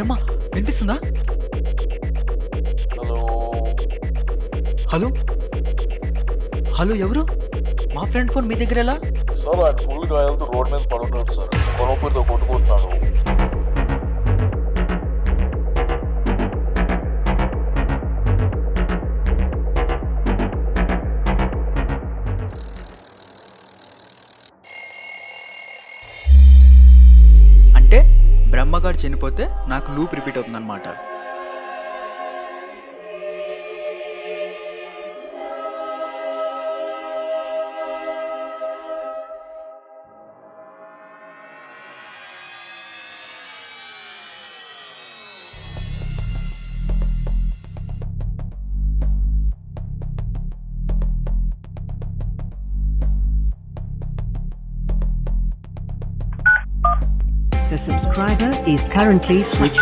బ్రహ్మ వినిపిస్తుందా? Hello hello hello, ఎవరు? మా ఫ్రెండ్ ఫోన్ మీ దగ్గర ఎలా? సార్, ఆయన ఫుల్ గాయాలతో రోడ్ మీద పడున్నాడు సార్. కొనపూరితో కొట్టుకుంటున్నాడు. అంటే బ్రహ్మగాడు చనిపోతే నాకు లూప్ రిపీట్ అవుతుందన్నమాట. The subscriber is currently switched.